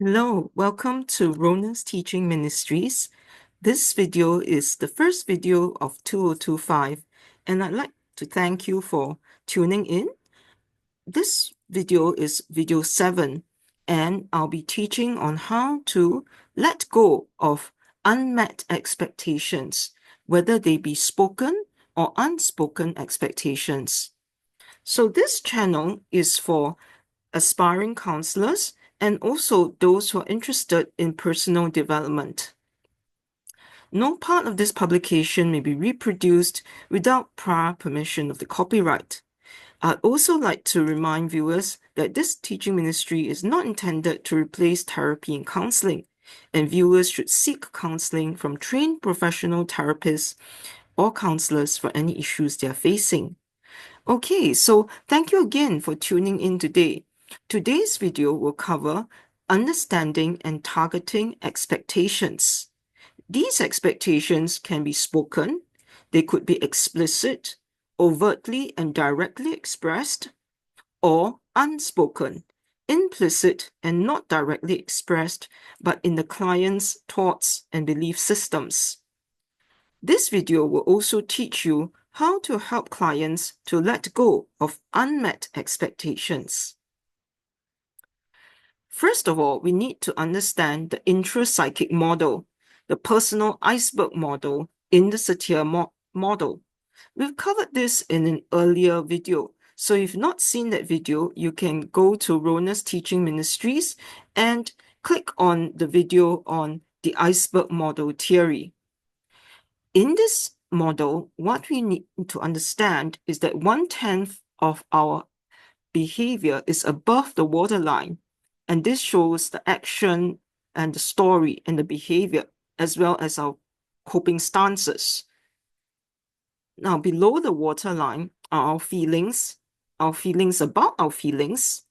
Hello, welcome to Rona's Teaching Ministries. This video is the first video of 2025, and I'd like to thank you for tuning in. This video is video 7, and I'll be teaching on how to let go of unmet expectations, whether they be spoken or unspoken expectations. So this channel is for aspiring counselors and also those who are interested in personal development. No part of this publication may be reproduced without prior permission of the copyright. I'd also like to remind viewers that this teaching ministry is not intended to replace therapy and counseling, and viewers should seek counseling from trained professional therapists or counselors for any issues they are facing. Okay, so thank you again for tuning in today. Today's video will cover understanding and targeting expectations. These expectations can be spoken, they could be explicit, overtly and directly expressed, or unspoken, implicit and not directly expressed, but in the client's thoughts and belief systems. This video will also teach you how to help clients to let go of unmet expectations. First of all, we need to understand the intrapsychic model, the personal iceberg model in the Satir model. We've covered this in an earlier video. So if you've not seen that video, you can go to Rona's Teaching Ministries and click on the video on the iceberg model theory. In this model, what we need to understand is that 1/10 of our behavior is above the waterline, and this shows the action and the story and the behavior, as well as our coping stances. Now, below the waterline are our feelings about our feelings,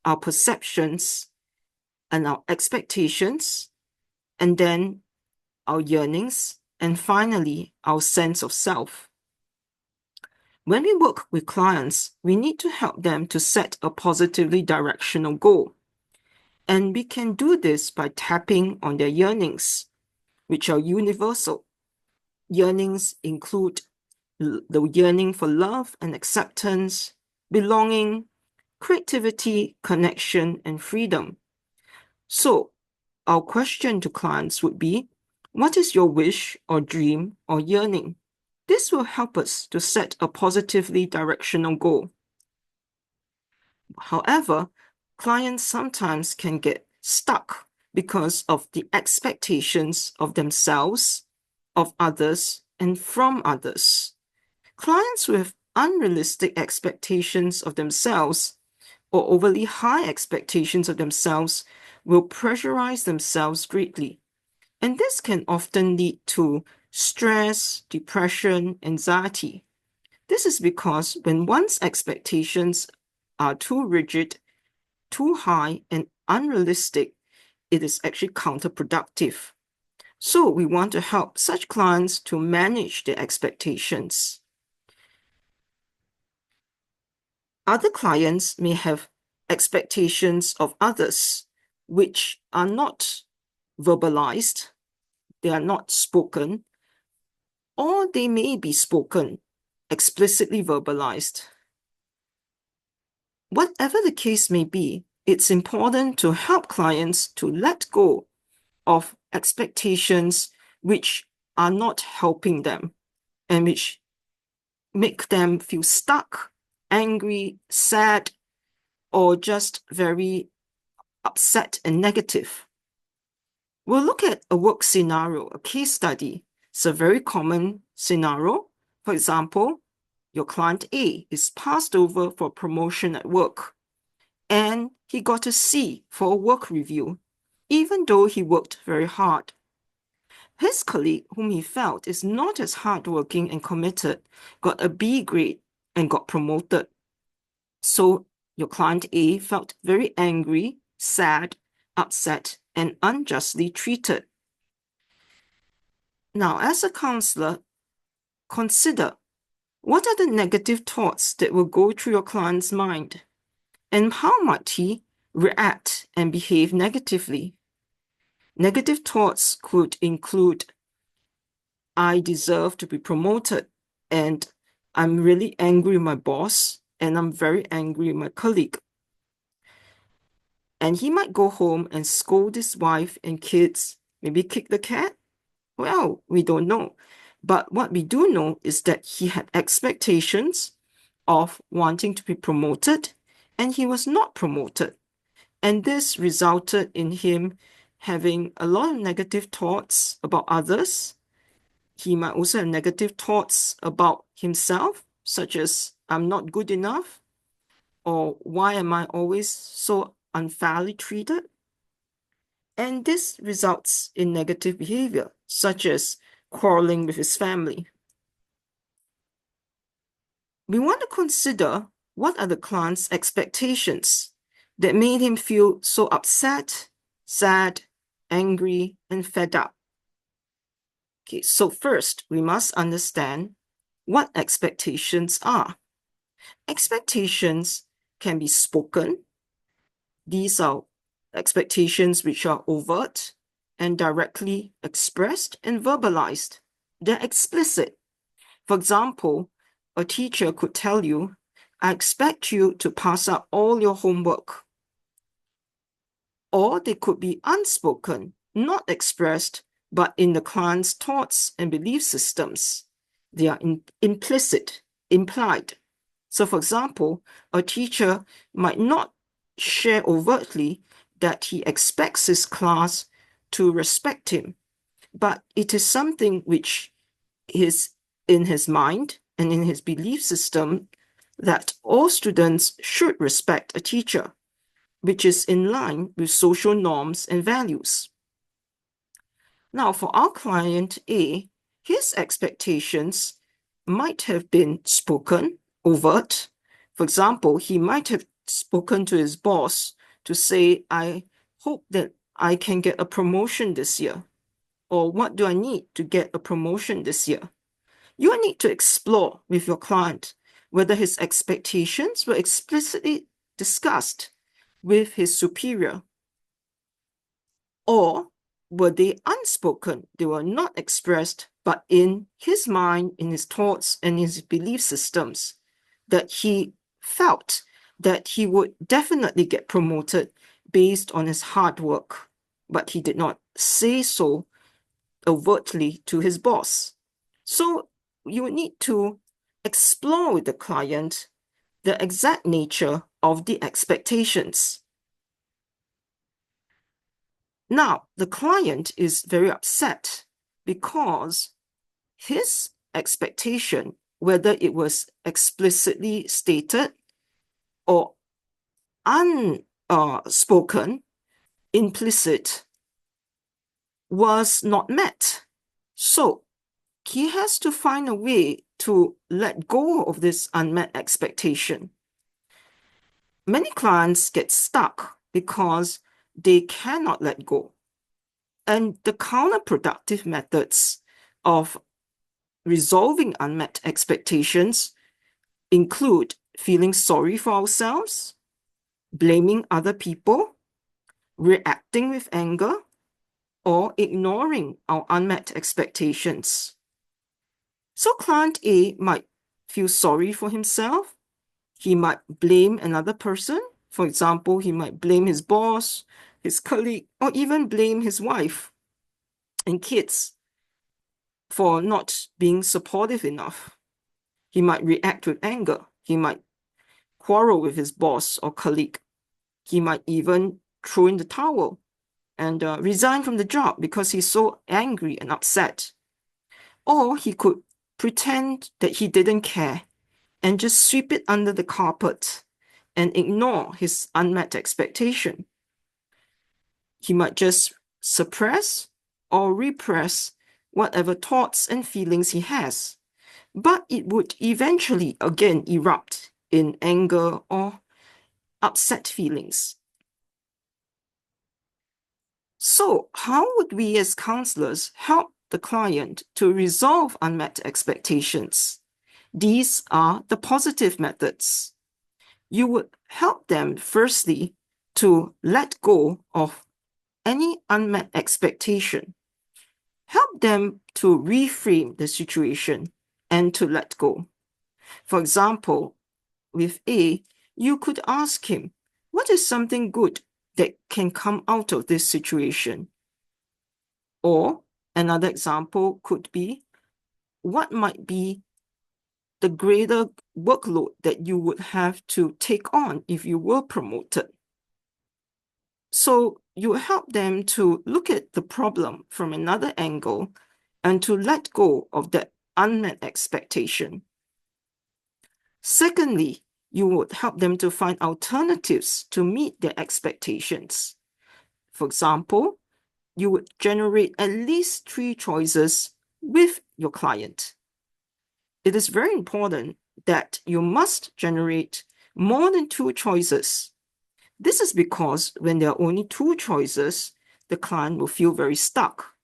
our perceptions, and our expectations, and then our yearnings, and finally, our sense of self. When we work with clients, we need to help them to set a positively directional goal. And we can do this by tapping on their yearnings, which are universal. Yearnings include the yearning for love and acceptance, belonging, creativity, connection, and freedom. So, our question to clients would be, what is your wish or dream or yearning? This will help us to set a positively directional goal. However, clients sometimes can get stuck because of the expectations of themselves, of others, and from others. Clients with unrealistic expectations of themselves or overly high expectations of themselves will pressurize themselves greatly. And this can often lead to stress, depression, anxiety. This is because when one's expectations are too rigid, too high, and unrealistic, it is actually counterproductive. So we want to help such clients to manage their expectations. Other clients may have expectations of others which are not verbalized, they are not spoken, or they may be spoken, explicitly verbalized. Whatever the case may be, it's important to help clients to let go of expectations which are not helping them and which make them feel stuck, angry, sad, or just very upset and negative. We'll look at a work scenario, a case study. It's a very common scenario. For example, your client A is passed over for promotion at work, and he got a C for a work review, even though he worked very hard. His colleague, whom he felt is not as hardworking and committed, got a B grade and got promoted. So your client A felt very angry, sad, upset, and unjustly treated. Now, as a counselor, consider what are the negative thoughts that will go through your client's mind, and how might he react and behave negatively. Negative thoughts could include, I deserve to be promoted, and I'm really angry with my boss, and I'm very angry with my colleague. And he might go home and scold his wife and kids, maybe kick the cat. Well, we don't know. But what we do know is that he had expectations of wanting to be promoted, and he was not promoted. And this resulted in him having a lot of negative thoughts about others. He might also have negative thoughts about himself, such as, I'm not good enough, or why am I always so unfairly treated? And this results in negative behavior, such as quarreling with his family. We want to consider what are the client's expectations that made him feel so upset, sad, angry, and fed up. Okay, so first, we must understand what expectations are. Expectations can be spoken. These are expectations which are overt and directly expressed and verbalized. They're explicit. For example, a teacher could tell you, I expect you to pass up all your homework. Or they could be unspoken, not expressed, but in the client's thoughts and belief systems. They are implicit, implied. So, for example, a teacher might not share overtly that he expects his class to respect him, but it is something which is in his mind and in his belief system that all students should respect a teacher, which is in line with social norms and values. Now, for our client A, his expectations might have been spoken, overt. For example, he might have spoken to his boss to say, I hope that I can get a promotion this year. Or what do I need to get a promotion this year? You need to explore with your client whether his expectations were explicitly discussed with his superior, or were they unspoken? They were not expressed, but in his mind, in his thoughts, and his belief systems, that he felt that he would definitely get promoted based on his hard work, but he did not say so overtly to his boss. So you need to explore with the client the exact nature of the expectations. Now, the client is very upset because his expectation, whether it was explicitly stated or unspoken, implicit, was not met. So he has to find a way to let go of this unmet expectation. Many clients get stuck because they cannot let go. And the counterproductive methods of resolving unmet expectations include feeling sorry for ourselves, blaming other people, reacting with anger, or ignoring our unmet expectations. So client A might feel sorry for himself. He might blame another person. For example, he might blame his boss, his colleague, or even blame his wife and kids for not being supportive enough. He might react with anger. He might quarrel with his boss or colleague. He might even throw in the towel and resign from the job because he's so angry and upset. Or he could pretend that he didn't care and just sweep it under the carpet and ignore his unmet expectation. He might just suppress or repress whatever thoughts and feelings he has, but it would eventually again erupt in anger or upset feelings. So, how would we as counselors help the client to resolve unmet expectations? These are the positive methods. You would help them, firstly, to let go of any unmet expectation. Help them to reframe the situation and to let go. For example, with A, you could ask him, what is something good that can come out of this situation? Or another example could be, what might be the greater workload that you would have to take on if you were promoted? So you help them to look at the problem from another angle and to let go of that unmet expectation. Secondly, you would help them to find alternatives to meet their expectations. For example, you would generate at least 3 choices with your client. It is very important that you must generate more than 2 choices. This is because when there are only 2 choices, the client will feel very stuck.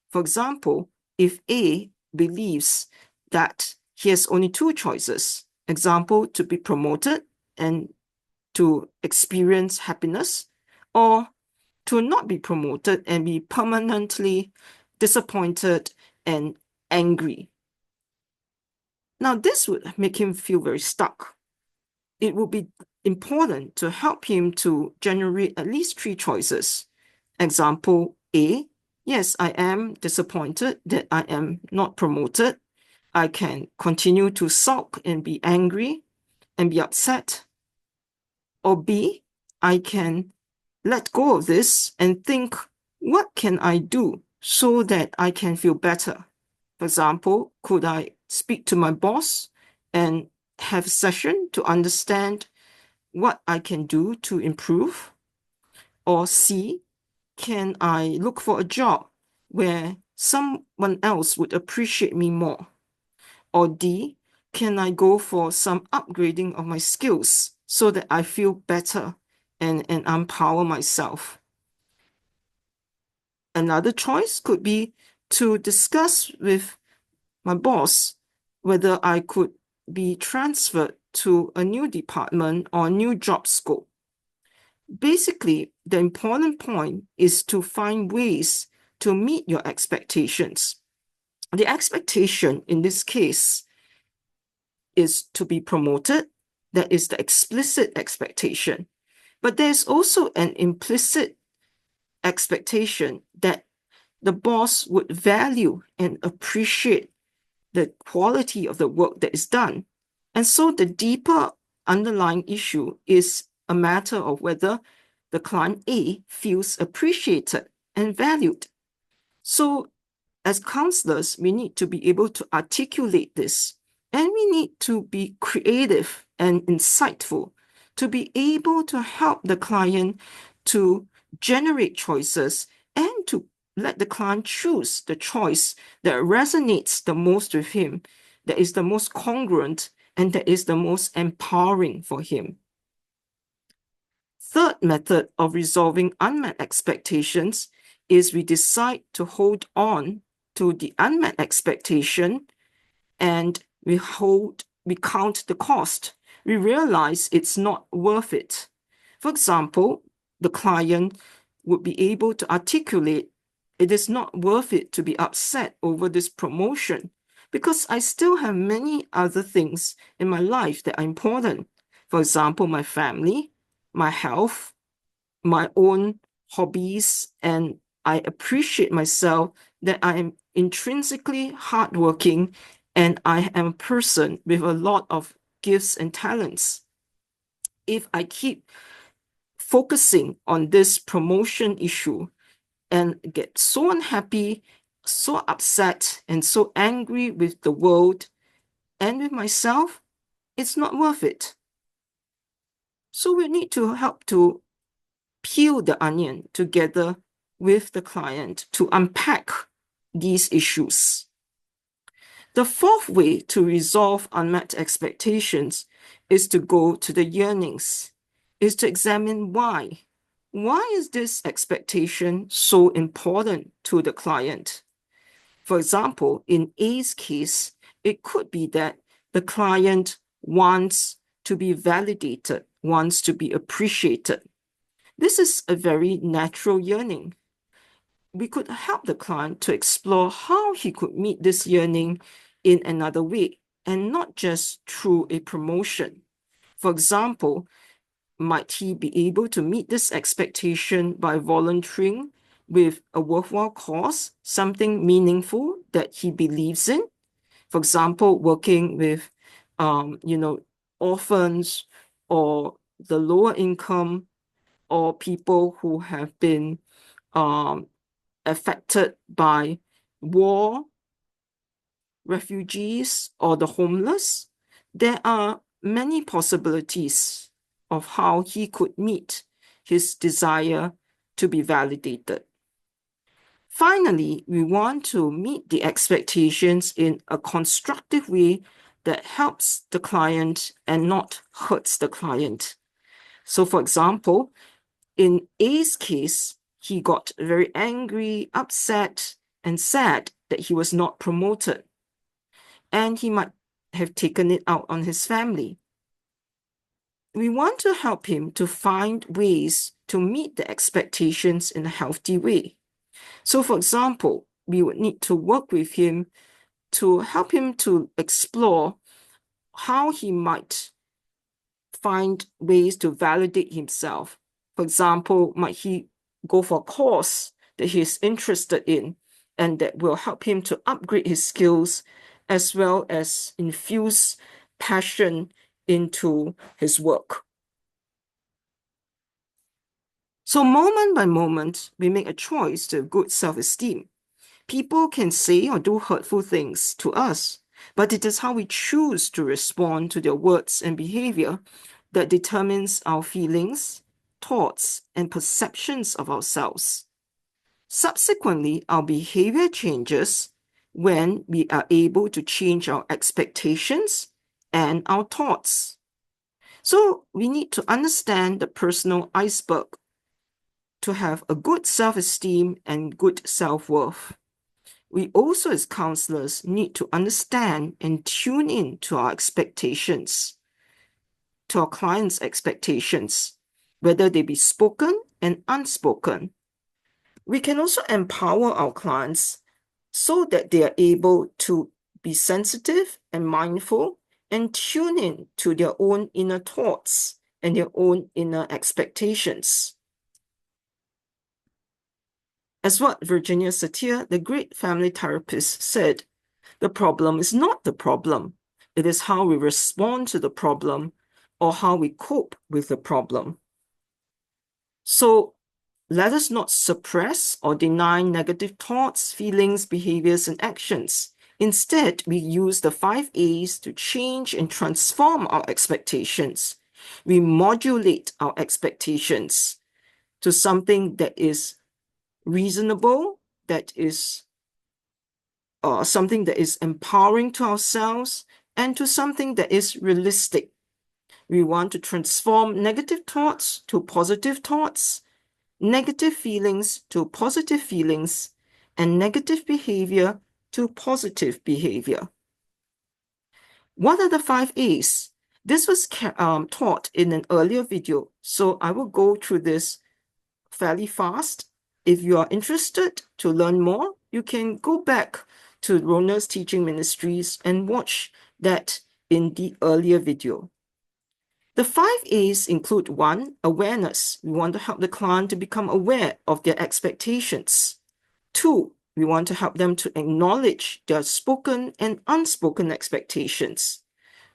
For example, if A believes that he has only 2 choices, example, to be promoted and to experience happiness, or to not be promoted and be permanently disappointed and angry. Now, this would make him feel very stuck. It would be important to help him to generate at least 3 choices. Example A, yes, I am disappointed that I am not promoted. I can continue to sulk and be angry and be upset. Or B, I can let go of this and think, what can I do so that I can feel better? For example, could I speak to my boss and have a session to understand what I can do to improve? Or C, can I look for a job where someone else would appreciate me more? Or D, can I go for some upgrading of my skills so that I feel better and empower myself? Another choice could be to discuss with my boss whether I could be transferred to a new department or a new job scope. Basically, the important point is to find ways to meet your expectations. The expectation in this case is to be promoted. That is the explicit expectation. But there's also an implicit expectation that the boss would value and appreciate the quality of the work that is done. And so the deeper underlying issue is a matter of whether the client A feels appreciated and valued. So as counselors, we need to be able to articulate this, and we need to be creative and insightful to be able to help the client to generate choices and to let the client choose the choice that resonates the most with him, that is the most congruent, and that is the most empowering for him. Third method of resolving unmet expectations is we decide to hold on to the unmet expectation and we count the cost. We realize it's not worth it. For example, the client would be able to articulate, it is not worth it to be upset over this promotion because I still have many other things in my life that are important. For example, my family, my health, my own hobbies, and I appreciate myself that I am intrinsically hardworking and I am a person with a lot of gifts and talents. If I keep focusing on this promotion issue and get so unhappy, so upset, and so angry with the world and with myself, it's not worth it. So we need to help to peel the onion together with the client to unpack these issues. The fourth way to resolve unmet expectations is to go to the yearnings, is to examine why. Why is this expectation so important to the client? For example, in A's case, it could be that the client wants to be validated, wants to be appreciated. This is a very natural yearning. We could help the client to explore how he could meet this yearning in another way and not just through a promotion. For example, might he be able to meet this expectation by volunteering with a worthwhile cause, something meaningful that he believes in? For example, working with, orphans or the lower income or people who have been um, affected by war, refugees, or the homeless. There are many possibilities of how he could meet his desire to be validated. Finally, we want to meet the expectations in a constructive way that helps the client and not hurts the client. So, for example, in A's case, he got very angry, upset, and sad that he was not promoted. And he might have taken it out on his family. We want to help him to find ways to meet the expectations in a healthy way. So, for example, we would need to work with him to help him to explore how he might find ways to validate himself. For example, might he go for a course that he is interested in and that will help him to upgrade his skills as well as infuse passion into his work. So moment by moment, we make a choice to have good self-esteem. People can say or do hurtful things to us, but it is how we choose to respond to their words and behavior that determines our feelings, thoughts, and perceptions of ourselves. Subsequently, our behavior changes when we are able to change our expectations and our thoughts. So we need to understand the personal iceberg to have a good self-esteem and good self-worth. We also, as counselors, need to understand and tune in to our expectations, to our clients' expectations, whether they be spoken and unspoken. We can also empower our clients so that they are able to be sensitive and mindful and tune in to their own inner thoughts and their own inner expectations. As what Virginia Satir, the great family therapist, said, the problem is not the problem. It is how we respond to the problem or how we cope with the problem. So let us not suppress or deny negative thoughts, feelings, behaviors, and actions. Instead, we use the 5 A's to change and transform our expectations. We modulate our expectations to something that is reasonable, that is something that is empowering to ourselves, and to something that is realistic. We want to transform negative thoughts to positive thoughts, negative feelings to positive feelings, and negative behavior to positive behavior. What are the 5 A's? This was taught in an earlier video, so I will go through this fairly fast. If you are interested to learn more, you can go back to Rona's Teaching Ministries and watch that in the earlier video. The 5 A's include 1, awareness. We want to help the client to become aware of their expectations. 2, we want to help them to acknowledge their spoken and unspoken expectations.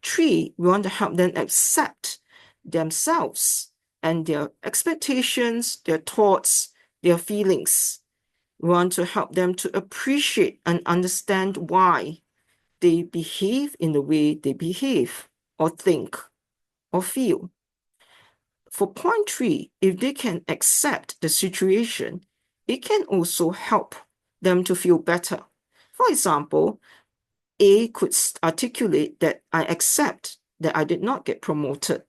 3, we want to help them accept themselves and their expectations, their thoughts, their feelings. We want to help them to appreciate and understand why they behave in the way they behave or think or feel. For point 3, if they can accept the situation, it can also help them to feel better. For example, A could articulate that I accept that I did not get promoted.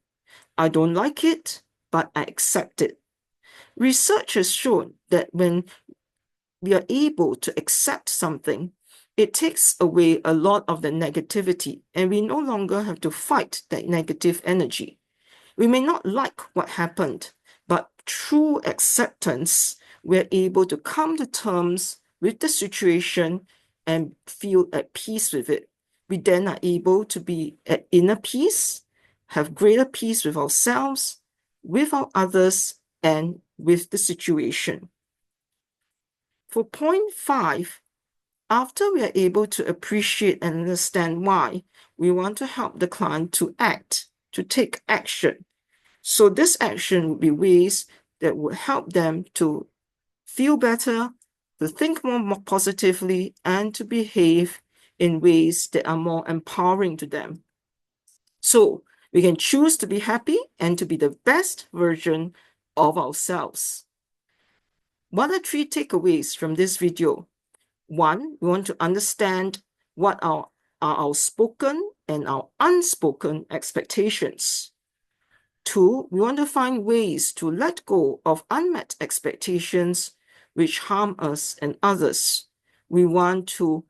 I don't like it, but I accept it. Research has shown that when we are able to accept something, it takes away a lot of the negativity, and we no longer have to fight that negative energy. We may not like what happened, but true acceptance, we're able to come to terms with the situation and feel at peace with it. We then are able to be at inner peace, have greater peace with ourselves, with our others, and with the situation. For point 5, after we are able to appreciate and understand why, we want to help the client to act, to take action. So this action would be ways that would help them to feel better, to think more positively, and to behave in ways that are more empowering to them. So we can choose to be happy and to be the best version of ourselves. What are 3 takeaways from this video? 1, we want to understand what are our spoken and our unspoken expectations. 2, we want to find ways to let go of unmet expectations which harm us and others. We want to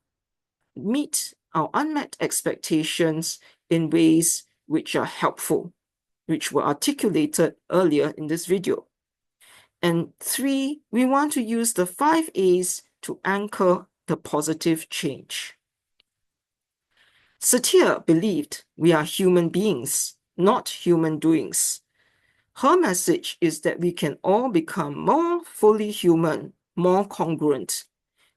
meet our unmet expectations in ways which are helpful, which were articulated earlier in this video. And 3, we want to use the 5 A's to anchor the positive change. Satir believed we are human beings, not human doings. Her message is that we can all become more fully human, more congruent,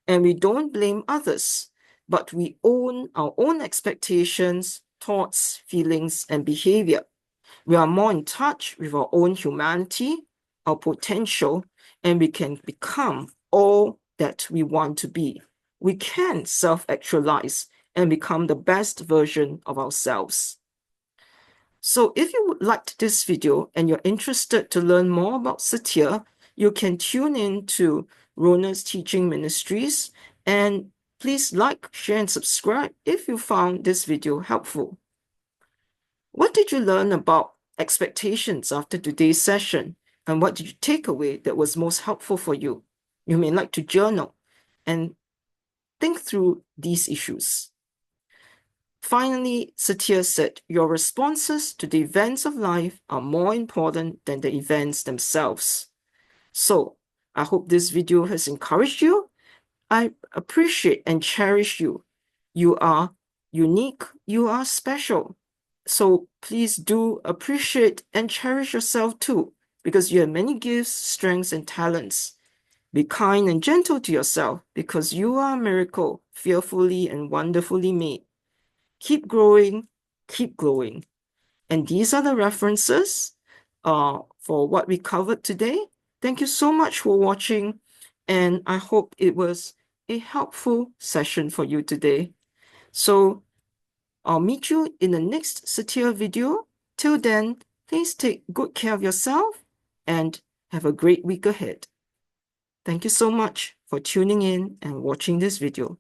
and we don't blame others, but we own our own expectations, thoughts, feelings, and behavior. We are more in touch with our own humanity, our potential, and we can become all that we want to be. We can self-actualize and become the best version of ourselves. So if you liked this video and you're interested to learn more about Satir, you can tune in to Rona's Teaching Ministries, and please like, share, and subscribe if you found this video helpful. What did you learn about expectations after today's session? And what did you take away that was most helpful for you? You may like to journal and think through these issues. Finally, Satir said, your responses to the events of life are more important than the events themselves. So, I hope this video has encouraged you. I appreciate and cherish you. You are unique. You are special. So please do appreciate and cherish yourself too, because you have many gifts, strengths, and talents. Be kind and gentle to yourself, because you are a miracle, fearfully and wonderfully made. Keep growing, keep glowing. And these are the references for what we covered today. Thank you so much for watching, and I hope it was a helpful session for you today. So I'll meet you in the next Satir video. Till then, please take good care of yourself and have a great week ahead. Thank you so much for tuning in and watching this video.